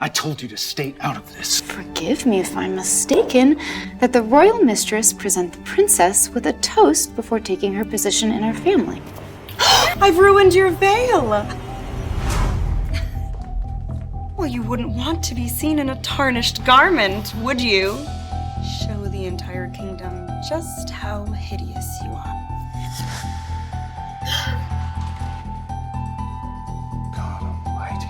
I told you to stay out of this. Forgive me if I'm mistaken that the royal mistress present the princess with a toast before taking her position in our family. I've ruined your veil! Well, you wouldn't want to be seen in a tarnished garment, would you? Show the entire kingdom just how hideous you are. God almighty.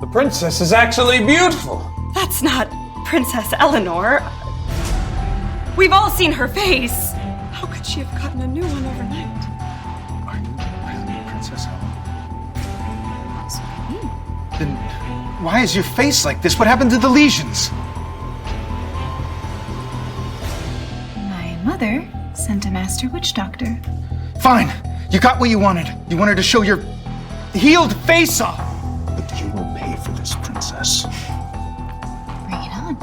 The princess is actually beautiful. That's not Princess Eleanor. We've all seen her face. How could she have gotten a new one overnight? Are you really Princess Eleanor? That's what I mean. Then why is your face like this? What happened to the lesions? My mother sent a master witch doctor. Fine. You got what you wanted. You wanted to show your healed face off. But you will pay for this, princess. Bring it on.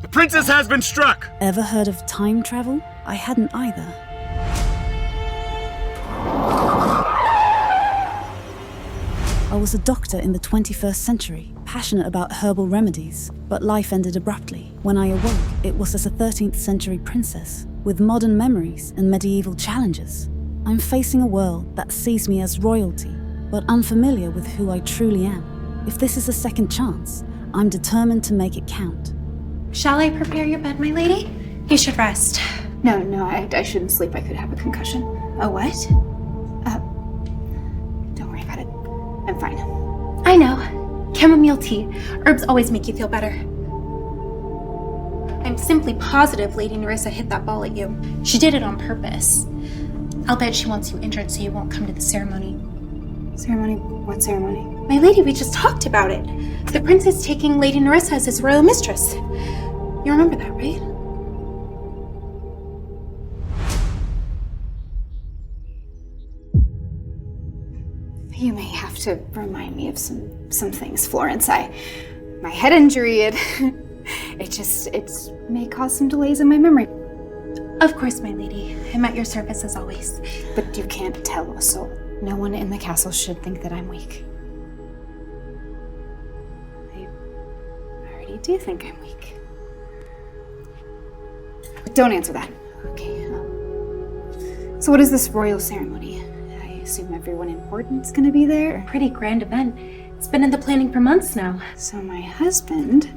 The princess has been struck. Ever heard of time travel? I hadn't either. I was a doctor in the 21st century, passionate about herbal remedies, but life ended abruptly. When I awoke, it was as a 13th century princess, with modern memories and medieval challenges. I'm facing a world that sees me as royalty, but unfamiliar with who I truly am. If this is a second chance, I'm determined to make it count. Shall I prepare your bed, my lady? You should rest. No, I shouldn't sleep. I could have a concussion. A what? Don't worry about it. I'm fine. I know. Chamomile tea. Herbs always make you feel better. I'm simply positive Lady Nerissa hit that ball at you. She did it on purpose. I'll bet she wants you injured so you won't come to the ceremony. Ceremony? What ceremony? My lady, we just talked about it. The prince is taking Lady Nerissa as his royal mistress. You remember that, right? You may have to remind me of some things, Florence. My head injury, it may cause some delays in my memory. Of course, my lady. I'm at your service as always. But you can't tell us, so no one in the castle should think that I'm weak. I already do think I'm weak. But don't answer that. Okay. So what is this royal ceremony? I assume everyone important's gonna be there? Pretty grand event. It's been in the planning for months now. So my husband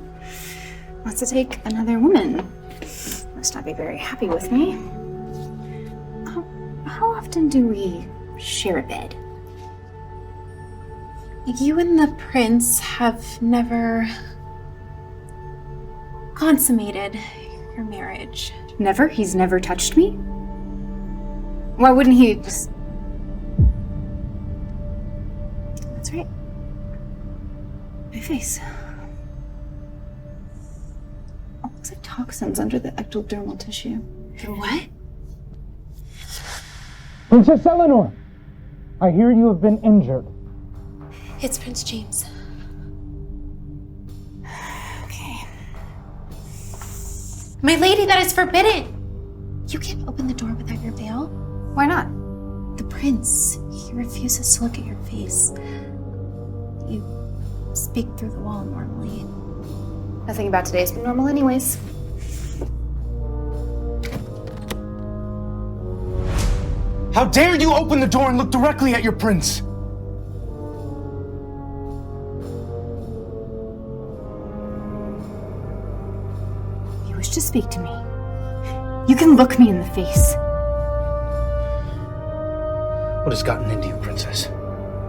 wants to take another woman. Must not be very happy with me. How often do we share a bed? You and the prince have never consummated your marriage. Never? He's never touched me? Why wouldn't he just... That's right. My face. Oh, looks like toxins under the ectodermal tissue. The what? Princess Eleanor, I hear you have been injured. It's Prince James. Okay. My lady, that is forbidden! You can't open the door without your veil. Why not? The prince, he refuses to look at your face. You speak through the wall normally. Nothing about today's been normal anyways. How dare you open the door and look directly at your prince? You wish to speak to me. You can look me in the face. What has gotten into you, princess?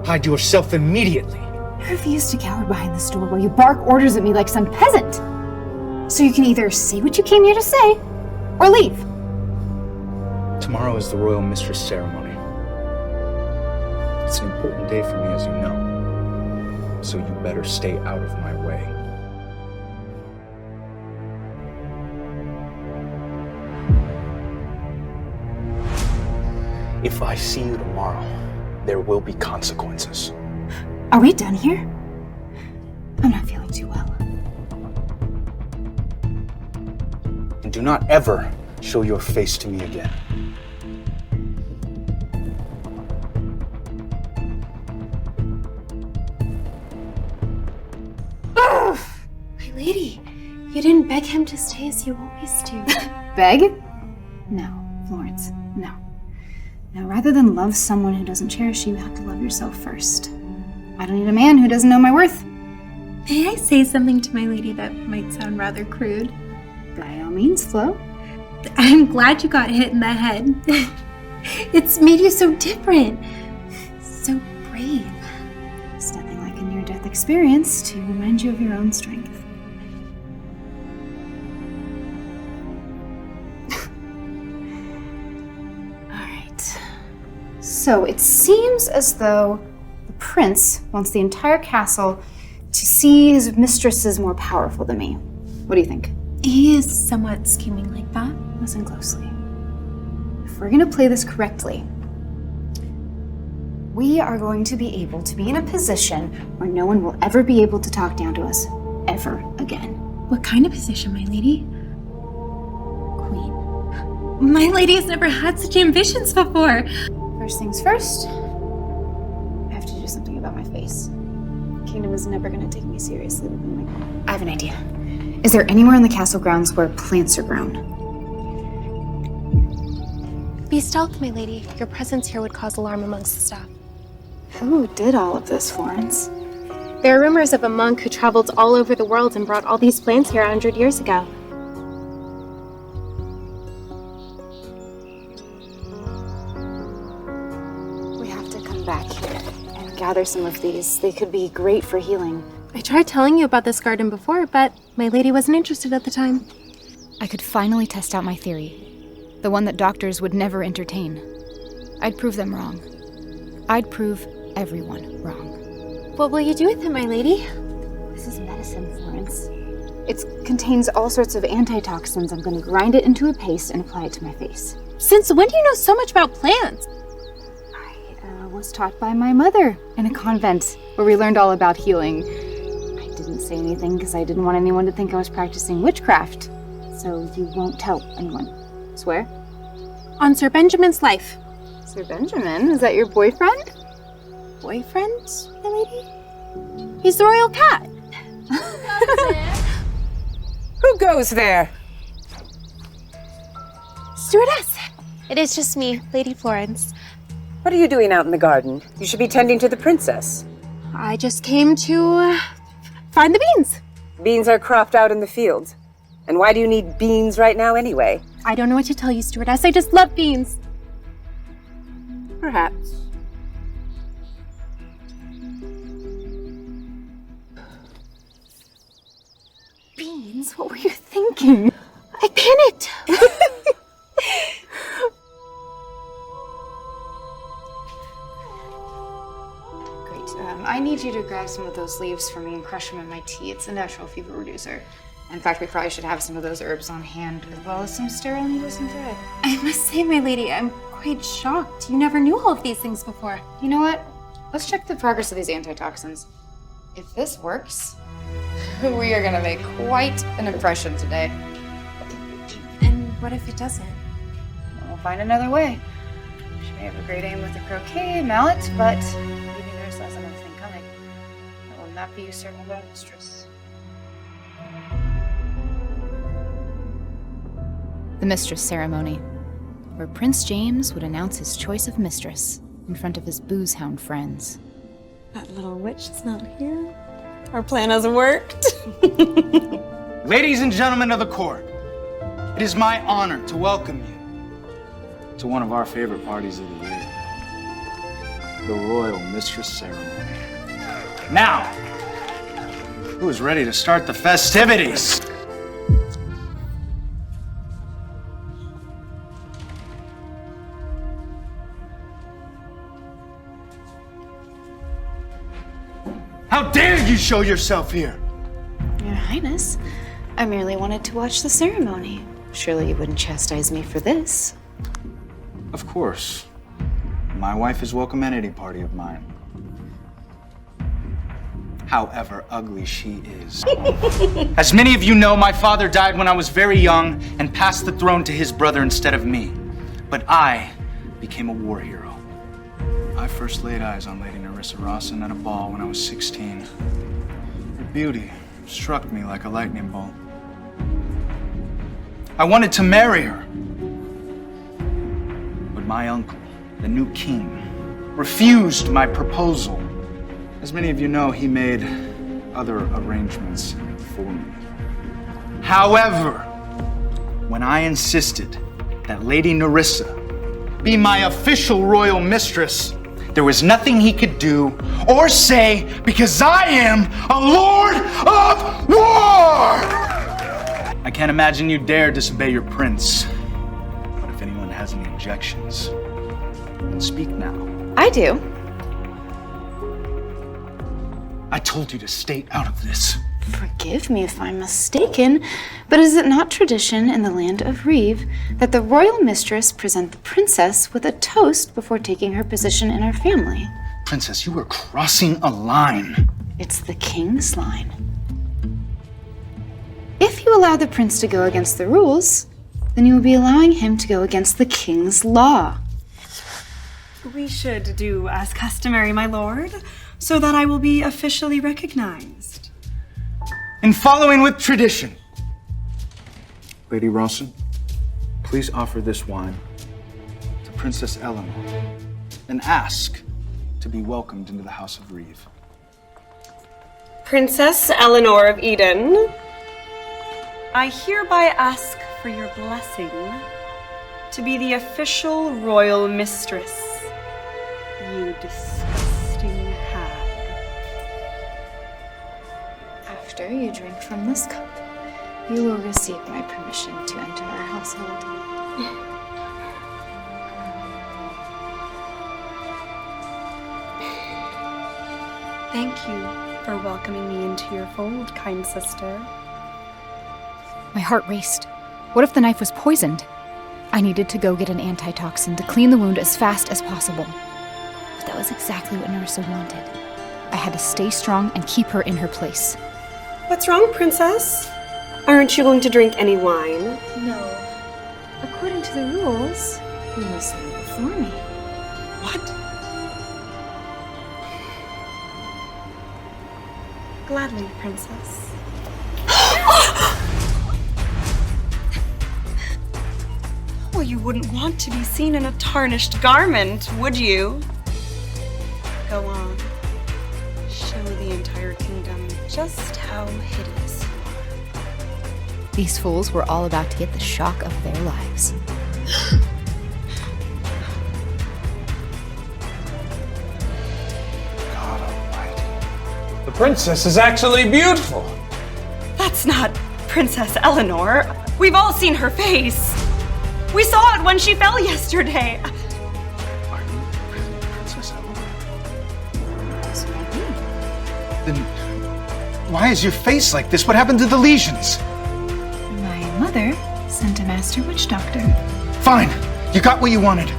Hide yourself immediately. I refuse to cower behind this door while you bark orders at me like some peasant. So you can either say what you came here to say, or leave. Tomorrow is the royal mistress ceremony. It's an important day for me, as you know. So you better stay out of my way. If I see you tomorrow, there will be consequences. Are we done here? I'm not feeling too well. And do not ever show your face to me again. lady, you didn't beg him to stay as you always do. Beg? No, Florence, no. Now, rather than love someone who doesn't cherish you, you have to love yourself first. I don't need a man who doesn't know my worth. May I say something to my lady that might sound rather crude? By all means, Flo. I'm glad you got hit in the head. It's made you so different. So brave. There's nothing like a near-death experience to remind you of your own strength. Alright. So it seems as though the prince wants the entire castle to see his mistress is more powerful than me. What do you think? He is somewhat scheming like that. Listen closely. If we're gonna play this correctly, we are going to be able to be in a position where no one will ever be able to talk down to us ever again. What kind of position, my lady? Queen. My lady has never had such ambitions before. First things first, I have to do something about my face. The kingdom is never gonna take me seriously. I have an idea. Is there anywhere in the castle grounds where plants are grown? Be stealth, my lady. Your presence here would cause alarm amongst the staff. Who did all of this, Florence? There are rumors of a monk who traveled all over the world and brought all these plants here 100 years ago. We have to come back here and gather some of these. They could be great for healing. I tried telling you about this garden before, but my lady wasn't interested at the time. I could finally test out my theory. The one that doctors would never entertain. I'd prove them wrong. I'd prove everyone wrong. What will you do with it, my lady? This is medicine, Florence. It contains all sorts of antitoxins. I'm going to grind it into a paste and apply it to my face. Since when do you know so much about plants? I was taught by my mother in a convent where we learned all about healing. I didn't say anything because I didn't want anyone to think I was practicing witchcraft. So you won't tell anyone. Swear? On Sir Benjamin's life. Sir Benjamin? Is that your boyfriend? Boyfriend, my lady? He's the royal cat. Who goes there? Stewardess. It is just me, Lady Florence. What are you doing out in the garden? You should be tending to the princess. I just came to find the beans. Beans are cropped out in the field. And why do you need beans right now anyway? I don't know what to tell you, stewardess. I just love beans. Perhaps. Beans? What were you thinking? I panicked. Great. I need you to grab some of those leaves for me and crush them in my tea. It's a natural fever reducer. In fact, we probably should have some of those herbs on hand, as well as some sterile needles and thread. I must say, my lady, I'm quite shocked. You never knew all of these things before. You know what? Let's check the progress of these antitoxins. If this works, we are gonna make quite an impression today. And what if it doesn't? We'll find another way. She may have a great aim with the croquet mallet, but maybe there's less another thing coming. That will not be usurped by mistress. The mistress ceremony, where Prince James would announce his choice of mistress in front of his booze-hound friends. That little witch is not here. Our plan has worked. Ladies and gentlemen of the court, it is my honor to welcome you to one of our favorite parties of the year, the Royal Mistress Ceremony. Now, who is ready to start the festivities? How dare you show yourself here? Your Highness, I merely wanted to watch the ceremony. Surely you wouldn't chastise me for this. Of course. My wife is welcome at any party of mine. However ugly she is. As many of you know, my father died when I was very young and passed the throne to his brother instead of me. But I became a war hero. I first laid eyes on Lady Nerissa Rawson at a ball when I was 16. Her beauty struck me like a lightning bolt. I wanted to marry her. But my uncle, the new king, refused my proposal. As many of you know, he made other arrangements for me. However, when I insisted that Lady Nerissa be my official royal mistress, there was nothing he could do or say because I am a Lord of War! I can't imagine you dare disobey your prince. But if anyone has any objections, then speak now. I do. I told you to stay out of this. Forgive me if I'm mistaken, but is it not tradition in the land of Reeve that the royal mistress present the princess with a toast before taking her position in her family? Princess, you are crossing a line. It's the king's line. If you allow the prince to go against the rules, then you will be allowing him to go against the king's law. We should do as customary, my lord, so that I will be officially recognized. In following with tradition. Lady Rawson, please offer this wine to Princess Eleanor and ask to be welcomed into the House of Reeve. Princess Eleanor of Eden, I hereby ask for your blessing to be the official royal mistress. You disgusting hag. After you drink from this cup, you will receive my permission to enter our household. Thank you for welcoming me into your fold, kind sister. My heart raced. What if the knife was poisoned? I needed to go get an antitoxin to clean the wound as fast as possible. But that was exactly what Nerissa wanted. I had to stay strong and keep her in her place. What's wrong, princess? Aren't you going to drink any wine? No. According to the rules, you must leave before me. What? Gladly, princess. Well, you wouldn't want to be seen in a tarnished garment, would you? Go on. Show the entire kingdom just how hideous you are. These fools were all about to get the shock of their lives. God almighty. The princess is actually beautiful. That's not Princess Eleanor. We've all seen her face. We saw it when she fell yesterday. Are you really Princess Eleanor? That's what I mean. Then why is your face like this? What happened to the lesions? My mother sent a master witch doctor. Fine. You got what you wanted.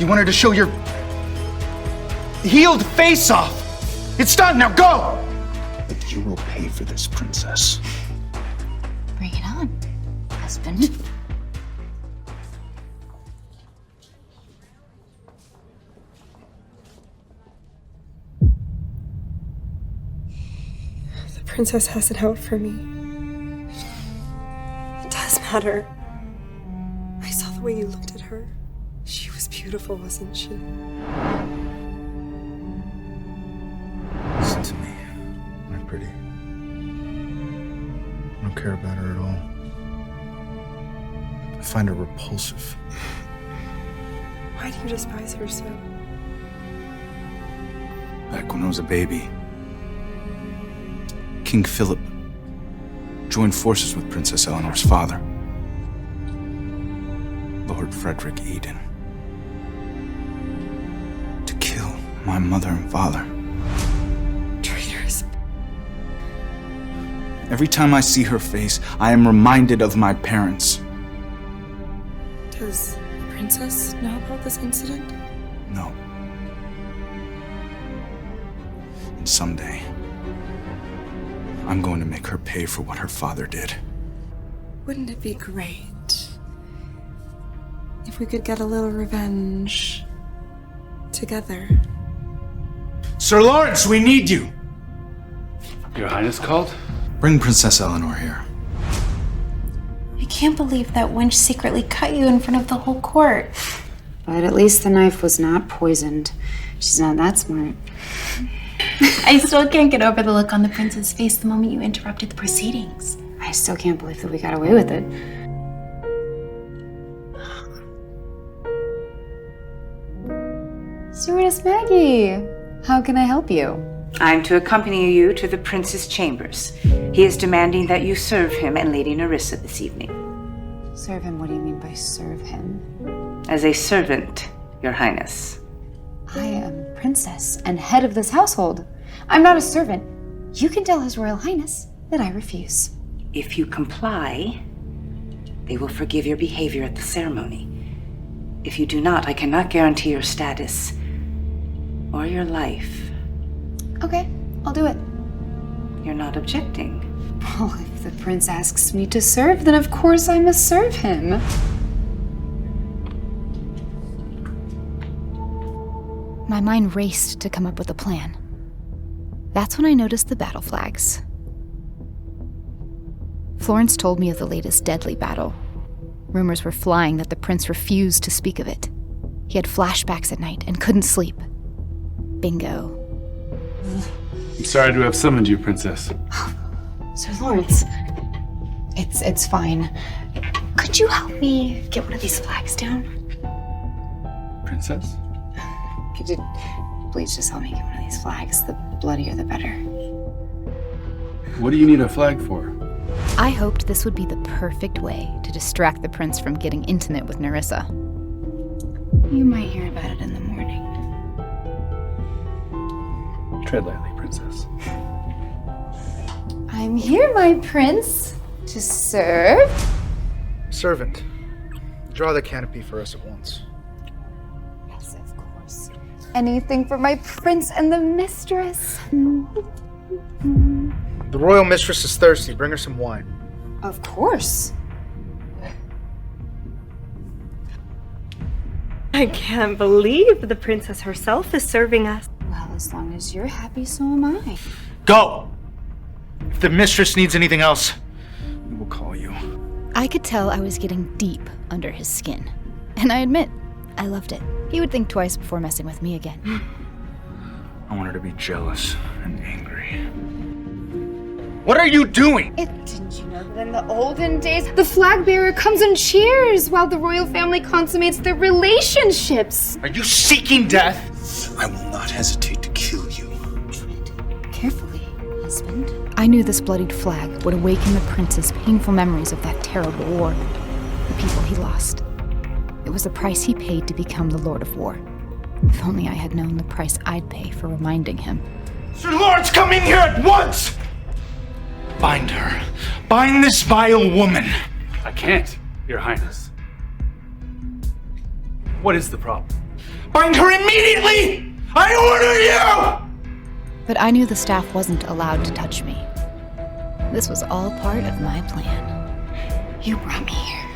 You wanted to show your healed face off. It's done. Now go! But you will pay for this, princess. Bring it on, husband. The princess has it out for me. It does matter. I saw the way you looked at her. She was beautiful, wasn't she? Listen to me, my pretty. I don't care about her at all. I find her repulsive. Why do you despise her so? Back when I was a baby, King Philip joined forces with Princess Eleanor's father, Lord Frederick Eden, to kill my mother and father. Traitors. Every time I see her face, I am reminded of my parents. Does the princess know about this incident? No. And someday, I'm going to make her pay for what her father did. Wouldn't it be great if we could get a little revenge together? Sir Lawrence, we need you! Your Highness called? Bring Princess Eleanor here. I can't believe that wench secretly cut you in front of the whole court. But at least the knife was not poisoned. She's not that smart. I still can't get over the look on the prince's face the moment you interrupted the proceedings. I still can't believe that we got away with it. Stewardess Maggie, how can I help you? I'm to accompany you to the prince's chambers. He is demanding that you serve him and Lady Nerissa this evening. Serve him? What do you mean by serve him? As a servant, Your Highness. I am princess and head of this household. I'm not a servant. You can tell His Royal Highness that I refuse. If you comply, they will forgive your behavior at the ceremony. If you do not, I cannot guarantee your status or your life. Okay, I'll do it. You're not objecting. Well, if the prince asks me to serve, then of course I must serve him. My mind raced to come up with a plan. That's when I noticed the battle flags. Florence told me of the latest deadly battle. Rumors were flying that the prince refused to speak of it. He had flashbacks at night and couldn't sleep. Bingo. I'm sorry to have summoned you, Princess. Sir Lawrence, it's fine. Could you help me get one of these flags down? Princess? Could you please just help me get one of these flags? The bloodier the better. What do you need a flag for? I hoped this would be the perfect way to distract the prince from getting intimate with Nerissa. You might hear about it in the morning. Tread lightly, Princess. I'm here, my prince, to serve. Servant, draw the canopy for us at once. Yes, of course. Anything for my prince and the mistress. The royal mistress is thirsty. Bring her some wine. Of course. I can't believe the princess herself is serving us. Well, as long as you're happy, so am I. Go! If the mistress needs anything else, we will call you. I could tell I was getting deep under his skin. And I admit, I loved it. He would think twice before messing with me again. I want her to be jealous and angry. What are you doing? Didn't you know that in the olden days, the flag bearer comes and cheers while the royal family consummates their relationships? Are you seeking death? I will not hesitate to kill you. Carefully, husband. I knew this bloodied flag would awaken the prince's painful memories of that terrible war. The people he lost. It was the price he paid to become the Lord of War. If only I had known the price I'd pay for reminding him. Sir Lawrence, come in here at once! Bind her. Bind this vile woman. I can't, Your Highness. What is the problem? Bind her immediately! I order you! But I knew the staff wasn't allowed to touch me. This was all part of my plan. You brought me here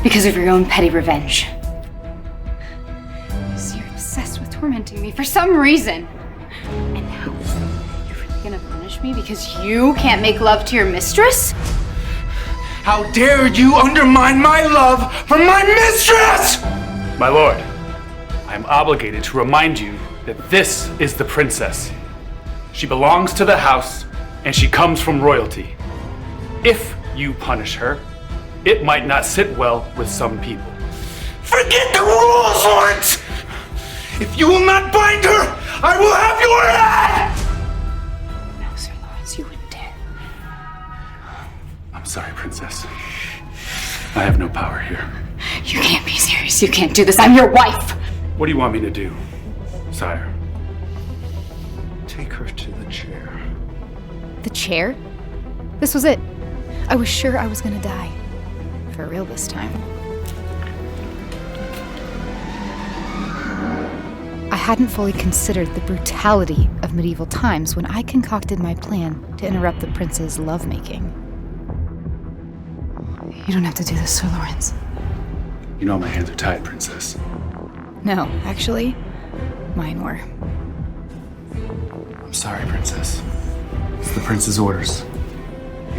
because of your own petty revenge. So you're obsessed with tormenting me for some reason. And now, you're really gonna punish me because you can't make love to your mistress? How dare you undermine my love for my mistress! My lord, I am obligated to remind you that this is the princess. She belongs to the house, and she comes from royalty. If you punish her, it might not sit well with some people. Forget the rules, Lawrence! If you will not bind her, I will have your head! No, Sir Lawrence, you wouldn't dare. I'm sorry, Princess. I have no power here. You can't be serious. You can't do this. I'm your wife! What do you want me to do, sire? Take her to the chair. The chair? This was it. I was sure I was gonna die. For real this time. I hadn't fully considered the brutality of medieval times when I concocted my plan to interrupt the prince's lovemaking. You don't have to do this, Sir Lawrence. You know my hands are tied, Princess. No, actually, mine were. I'm sorry, Princess. It's the prince's orders.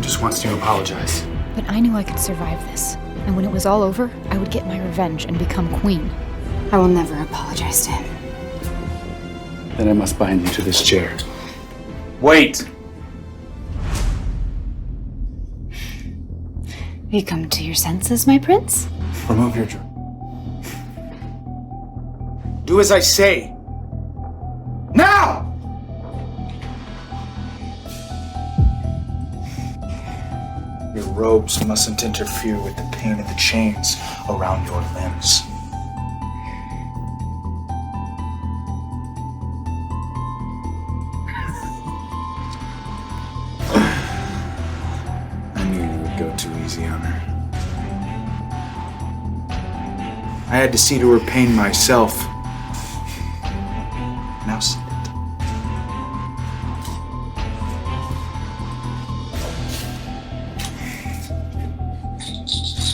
just wants to apologize. But I knew I could survive this. And when it was all over, I would get my revenge and become queen. I will never apologize to him. Then I must bind you to this chair. Wait! Have you come to your senses, my prince? Remove your dress. Do as I say. Now! Your robes mustn't interfere with the pain of the chains around your limbs. I knew you would go too easy on her. I had to see to her pain myself. Now sit it.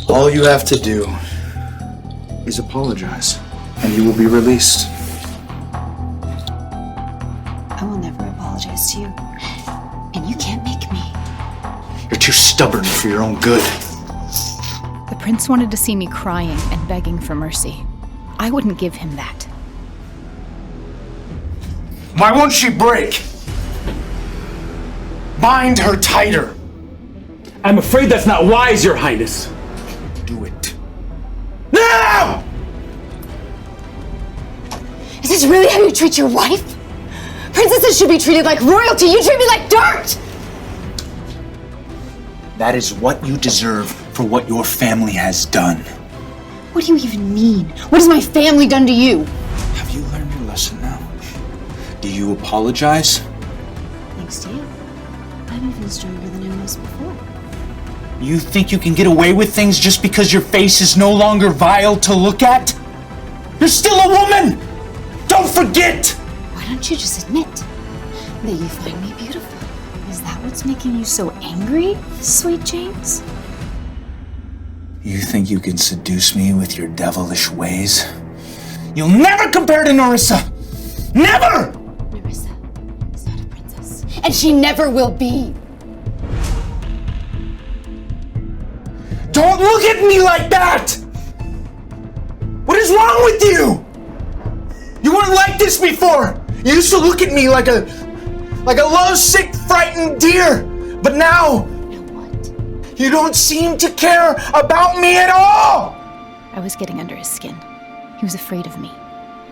All you have to do is apologize, and you will be released. I will never apologize to you. And you can't make me. You're too stubborn for your own good. The prince wanted to see me crying and begging for mercy. I wouldn't give him that. Why won't she break? Bind her tighter. I'm afraid that's not wise, Your Highness. Do it. Now! Is this really how you treat your wife? Princesses should be treated like royalty. You treat me like dirt! That is what you deserve for what your family has done. What do you even mean? What has my family done to you? Have you learned your lesson now? Do you apologize? Thanks to you. I'm even stronger than I was before. You think you can get away with things just because your face is no longer vile to look at? You're still a woman! Don't forget! Why don't you just admit that you find me beautiful? Is that what's making you so angry, sweet James? You think you can seduce me with your devilish ways? You'll never compare to Nerissa! Never! Nerissa is not a princess. And she never will be. Don't look at me like that! What is wrong with you? You weren't like this before. You used to look at me like a lovesick, frightened deer. But now, you don't seem to care about me at all! I was getting under his skin. He was afraid of me.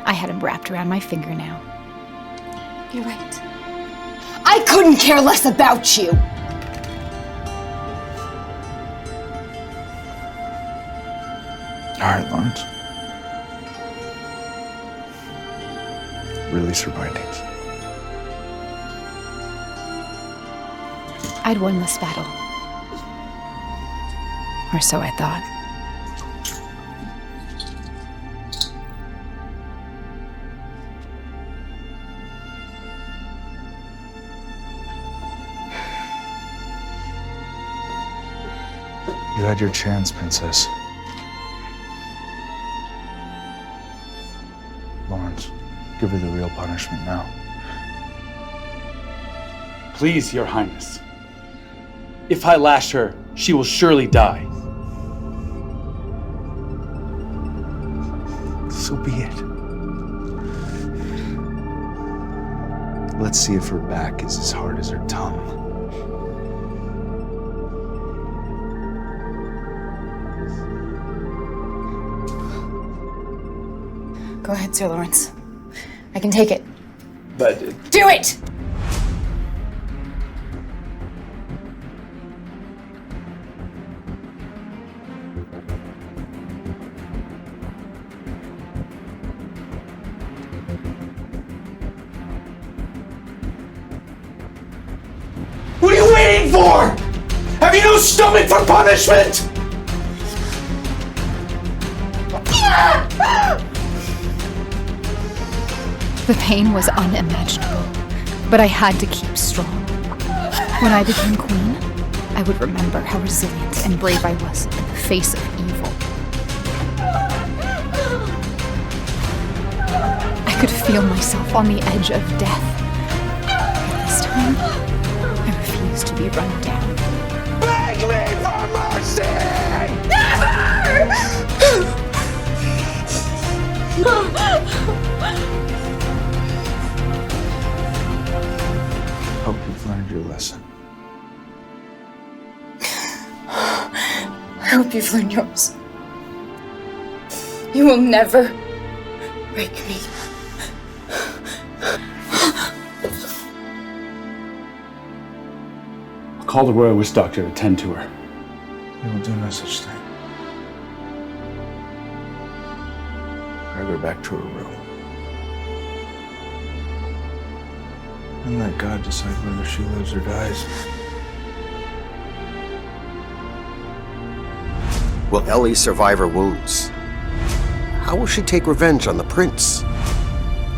I had him wrapped around my finger now. You're right. I couldn't care less about you. All right, Lawrence. Release her bindings. I'd won this battle. Or so I thought. You had your chance, Princess. Lawrence, give her the real punishment now. Please, Your Highness. If I lash her, she will surely die. So be it. Let's see if her back is as hard as her tongue. Go ahead, Sir Lawrence. I can take it. But Do it! What are you waiting for? Have you no stomach for punishment? The pain was unimaginable, but I had to keep strong. When I became queen, I would remember how resilient and brave I was in the face of evil. I could feel myself on the edge of death. But this time, I refused to be run down. Beg me for mercy! Hope you've learned your lesson. I hope you've learned yours. You will never break me. I'll call the royal witch doctor to attend to her. You will do no such thing. Drag her back to her room. And let God decide whether she lives or dies. Will Ellie survive her wounds? How will she take revenge on the prince?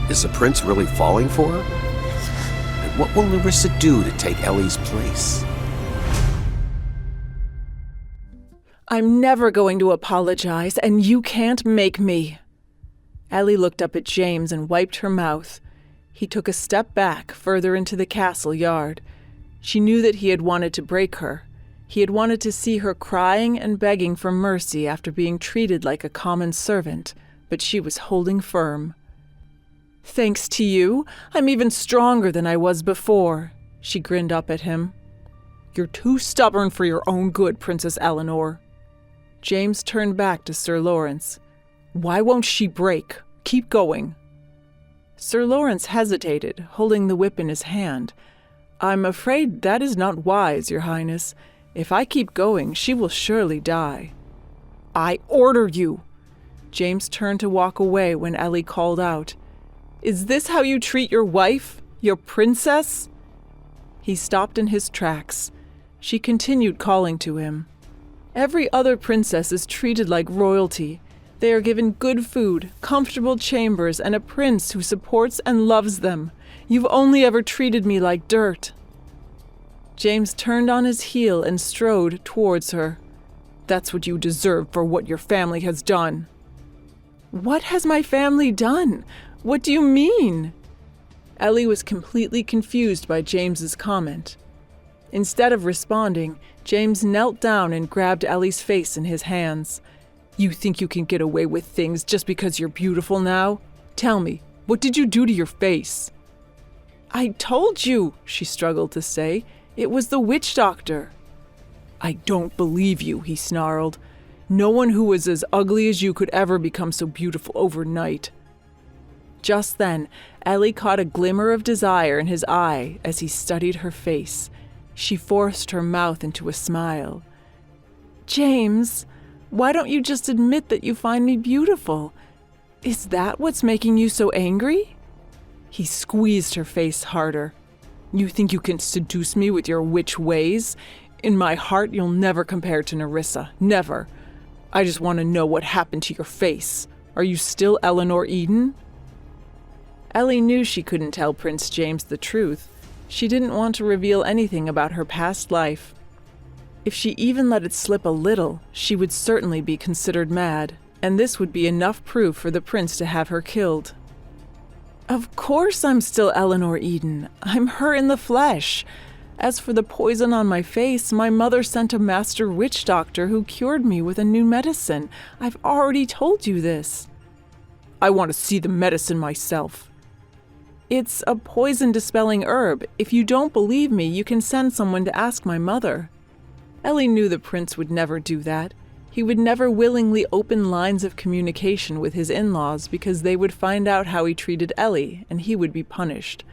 Is the prince really falling for her? And what will Nerissa do to take Ellie's place? I'm never going to apologize, and you can't make me. Ellie looked up at James and wiped her mouth. He took a step back, further into the castle yard. She knew that he had wanted to break her. He had wanted to see her crying and begging for mercy after being treated like a common servant, but she was holding firm. Thanks to you, I'm even stronger than I was before, she grinned up at him. You're too stubborn for your own good, Princess Eleanor. James turned back to Sir Lawrence. Why won't she break? Keep going. Sir Lawrence hesitated, holding the whip in his hand. I'm afraid that is not wise, Your Highness. If I keep going, she will surely die. I order you. James turned to walk away when Ellie called out, Is this how you treat your wife? Your princess? He stopped in his tracks. She continued calling to him. Every other princess is treated like royalty. They are given good food, comfortable chambers, and a prince who supports and loves them. You've only ever treated me like dirt. James turned on his heel and strode towards her. That's what you deserve for what your family has done. What has my family done? What do you mean? Ellie was completely confused by James's comment. Instead of responding, James knelt down and grabbed Ellie's face in his hands. You think you can get away with things just because you're beautiful now? Tell me, what did you do to your face? I told you, she struggled to say. It was the witch doctor. I don't believe you, he snarled. No one who was as ugly as you could ever become so beautiful overnight. Just then, Ellie caught a glimmer of desire in his eye as he studied her face. She forced her mouth into a smile. James, why don't you just admit that you find me beautiful? Is that what's making you so angry? He squeezed her face harder. You think you can seduce me with your witch ways? In my heart, you'll never compare to Nerissa. Never. I just want to know what happened to your face. Are you still Eleanor Eden? Ellie knew she couldn't tell Prince James the truth. She didn't want to reveal anything about her past life. If she even let it slip a little, she would certainly be considered mad, and this would be enough proof for the prince to have her killed. Of course I'm still Eleanor Eden. I'm her in the flesh. As for the poison on my face, my mother sent a master witch doctor who cured me with a new medicine. I've already told you this. I want to see the medicine myself. It's a poison-dispelling herb. If you don't believe me, you can send someone to ask my mother. Ellie knew the prince would never do that. He would never willingly open lines of communication with his in-laws because they would find out how he treated Ellie, and he would be punished.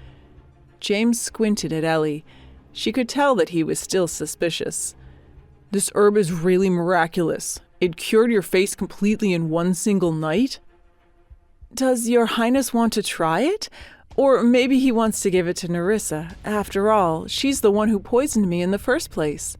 James squinted at Ellie. She could tell that he was still suspicious. This herb is really miraculous. It cured your face completely in one single night? Does your highness want to try it? Or maybe he wants to give it to Nerissa. After all, she's the one who poisoned me in the first place.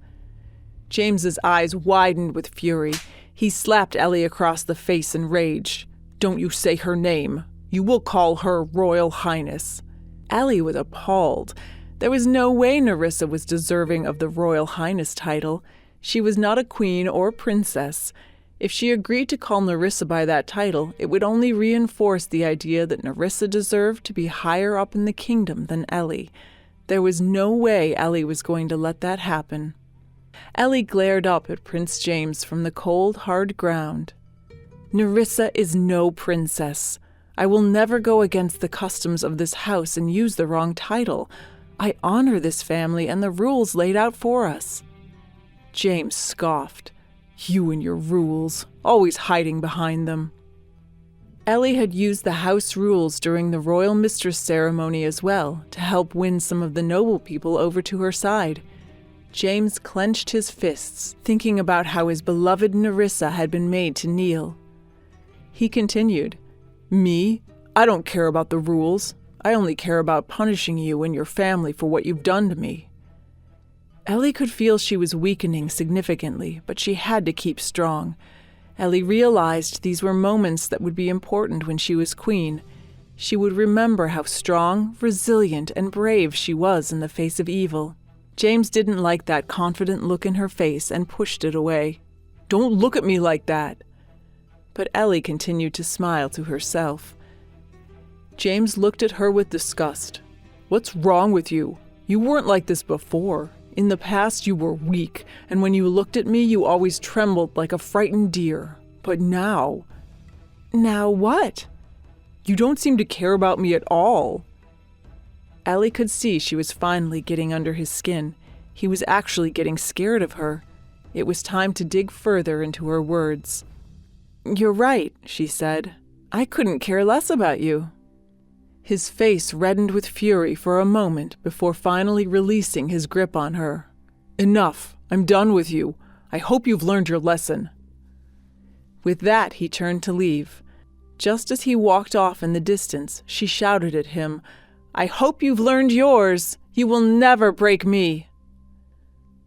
James's eyes widened with fury. He slapped Ellie across the face in rage. Don't you say her name. You will call her Royal Highness. Ellie was appalled. There was no way Nerissa was deserving of the Royal Highness title. She was not a queen or princess. If she agreed to call Nerissa by that title, it would only reinforce the idea that Nerissa deserved to be higher up in the kingdom than Ellie. There was no way Ellie was going to let that happen. Ellie glared up at Prince James from the cold, hard ground. Nerissa is no princess. I will never go against the customs of this house and use the wrong title. I honor this family and the rules laid out for us. James scoffed. You and your rules, always hiding behind them. Ellie had used the house rules during the royal mistress ceremony as well to help win some of the noble people over to her side. James clenched his fists, thinking about how his beloved Nerissa had been made to kneel. He continued, Me? I don't care about the rules. I only care about punishing you and your family for what you've done to me. Ellie could feel she was weakening significantly, but she had to keep strong. Ellie realized these were moments that would be important when she was queen. She would remember how strong, resilient, and brave she was in the face of evil. James didn't like that confident look in her face and pushed it away. Don't look at me like that. But Ellie continued to smile to herself. James looked at her with disgust. What's wrong with you? You weren't like this before. In the past, you were weak, and when you looked at me, you always trembled like a frightened deer. But now... Now what? You don't seem to care about me at all. Ellie could see she was finally getting under his skin. He was actually getting scared of her. It was time to dig further into her words. You're right, she said. I couldn't care less about you. His face reddened with fury for a moment before finally releasing his grip on her. Enough. I'm done with you. I hope you've learned your lesson. With that, he turned to leave. Just as he walked off in the distance, she shouted at him, I hope you've learned yours. You will never break me.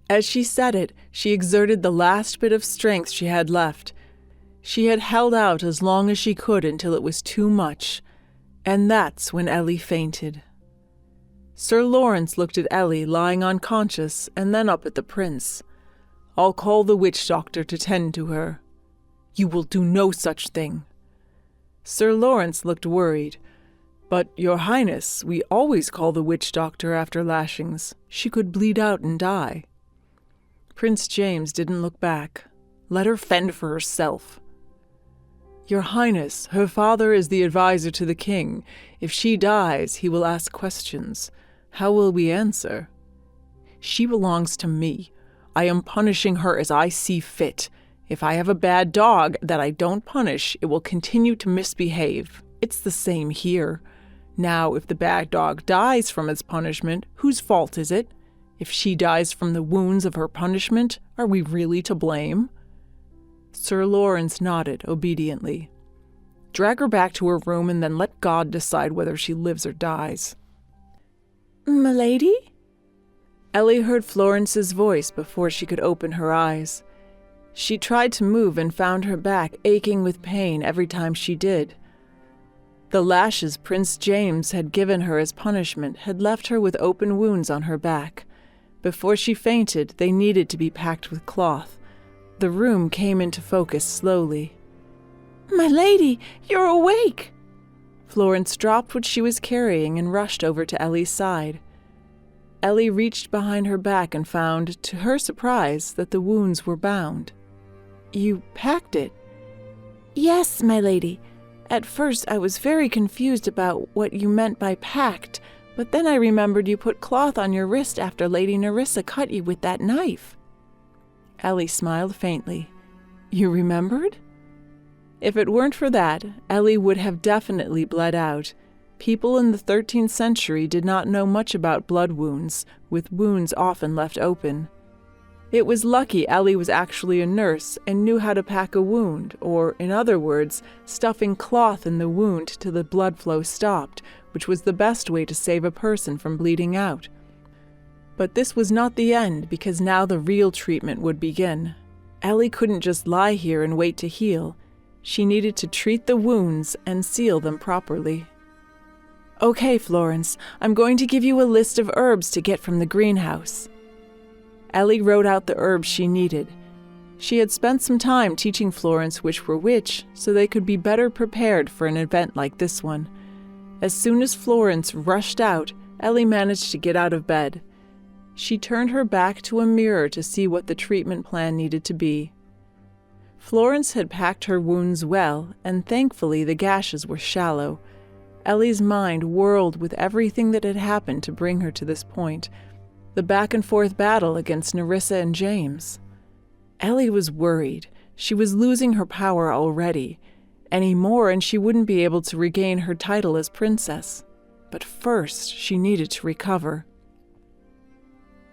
As she said it, she exerted the last bit of strength she had left. She had held out as long as she could until it was too much. And that's when Ellie fainted. Sir Lawrence looked at Ellie lying unconscious and then up at the prince. I'll call the witch doctor to tend to her. You will do no such thing. Sir Lawrence looked worried. But, Your Highness, we always call the witch doctor after lashings. She could bleed out and die. Prince James didn't look back. Let her fend for herself. Your Highness, her father is the advisor to the king. If she dies, he will ask questions. How will we answer? She belongs to me. I am punishing her as I see fit. If I have a bad dog that I don't punish, it will continue to misbehave. It's the same here. Now, if the bad dog dies from its punishment, whose fault is it? If she dies from the wounds of her punishment, are we really to blame? Sir Lawrence nodded obediently. Drag her back to her room and then let God decide whether she lives or dies. Milady? Ellie heard Florence's voice before she could open her eyes. She tried to move and found her back aching with pain every time she did. The lashes Prince James had given her as punishment had left her with open wounds on her back. Before she fainted, they needed to be packed with cloth. The room came into focus slowly. My lady, you're awake! Florence dropped what she was carrying and rushed over to Ellie's side. Ellie reached behind her back and found, to her surprise, that the wounds were bound. You packed it? Yes, my lady. At first I was very confused about what you meant by packed, but then I remembered you put cloth on your wrist after Lady Nerissa cut you with that knife. Ellie smiled faintly. You remembered? If it weren't for that, Ellie would have definitely bled out. People in the 13th century did not know much about blood wounds, with wounds often left open. It was lucky Ellie was actually a nurse and knew how to pack a wound, or, in other words, stuffing cloth in the wound till the blood flow stopped, which was the best way to save a person from bleeding out. But this was not the end, because now the real treatment would begin. Ellie couldn't just lie here and wait to heal. She needed to treat the wounds and seal them properly. Okay, Florence, I'm going to give you a list of herbs to get from the greenhouse. Ellie wrote out the herbs she needed. She had spent some time teaching Florence which were which, so they could be better prepared for an event like this one. As soon as Florence rushed out, Ellie managed to get out of bed. She turned her back to a mirror to see what the treatment plan needed to be. Florence had packed her wounds well, and thankfully the gashes were shallow. Ellie's mind whirled with everything that had happened to bring her to this point. The back-and-forth battle against Nerissa and James. Ellie was worried. She was losing her power already. Any more and she wouldn't be able to regain her title as princess. But first, she needed to recover.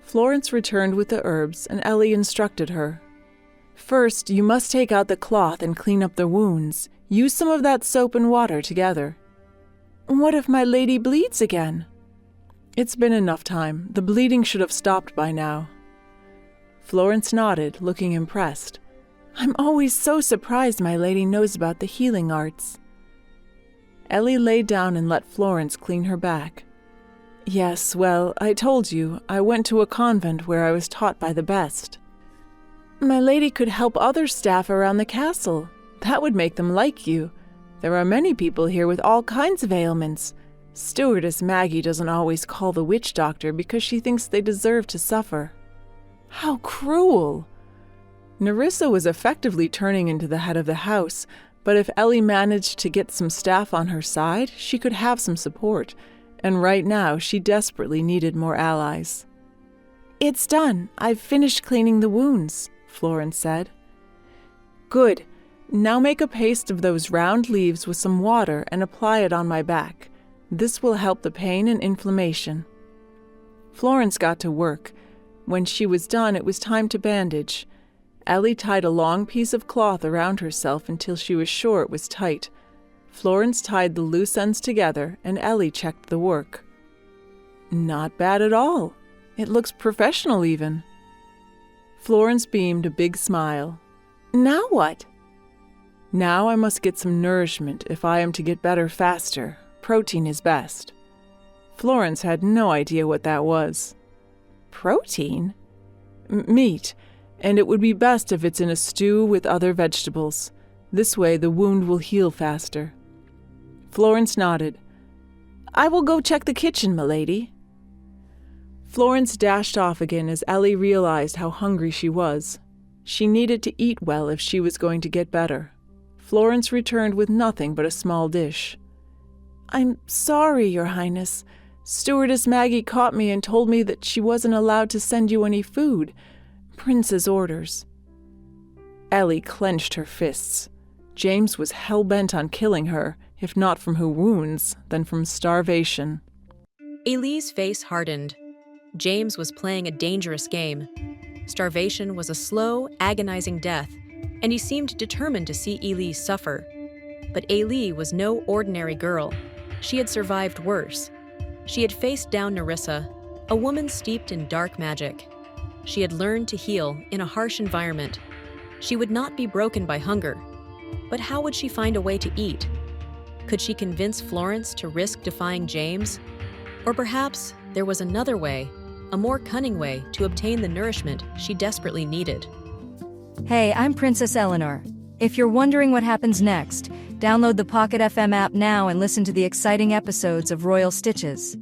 Florence returned with the herbs, and Ellie instructed her. First, you must take out the cloth and clean up the wounds. Use some of that soap and water together. What if my lady bleeds again? It's been enough time. The bleeding should have stopped by now. Florence nodded, looking impressed. I'm always so surprised my lady knows about the healing arts. Ellie lay down and let Florence clean her back. Yes, well, I told you, I went to a convent where I was taught by the best. My lady could help other staff around the castle. That would make them like you. There are many people here with all kinds of ailments. Stewardess Maggie doesn't always call the witch doctor because she thinks they deserve to suffer. How cruel! Nerissa was effectively turning into the head of the house, but if Ellie managed to get some staff on her side, she could have some support, and right now she desperately needed more allies. It's done. I've finished cleaning the wounds, Florence said. Good. Now make a paste of those round leaves with some water and apply it on my back. This will help the pain and inflammation. Florence got to work. When she was done, it was time to bandage. Ellie tied a long piece of cloth around herself until she was sure it was tight. Florence tied the loose ends together, and Ellie checked the work. Not bad at all. It looks professional even. Florence beamed a big smile. Now what? Now I must get some nourishment if I am to get better faster. Protein is best. Florence had no idea what that was. Protein? Meat. And it would be best if it's in a stew with other vegetables. This way the wound will heal faster. Florence nodded. I will go check the kitchen, milady. Florence dashed off again as Ellie realized how hungry she was. She needed to eat well if she was going to get better. Florence returned with nothing but a small dish. I'm sorry, Your Highness. Stewardess Maggie caught me and told me that she wasn't allowed to send you any food. Prince's orders. Ellie clenched her fists. James was hell-bent on killing her, if not from her wounds, then from starvation. Elie's face hardened. James was playing a dangerous game. Starvation was a slow, agonizing death, and he seemed determined to see Elie suffer. But Elie was no ordinary girl. She had survived worse. She had faced down Nerissa, a woman steeped in dark magic. She had learned to heal in a harsh environment. She would not be broken by hunger. But how would she find a way to eat? Could she convince Florence to risk defying James? Or perhaps there was another way, a more cunning way to obtain the nourishment she desperately needed. Hey, I'm Princess Eleanor. If you're wondering what happens next, download the Pocket FM app now and listen to the exciting episodes of Royal Stitches.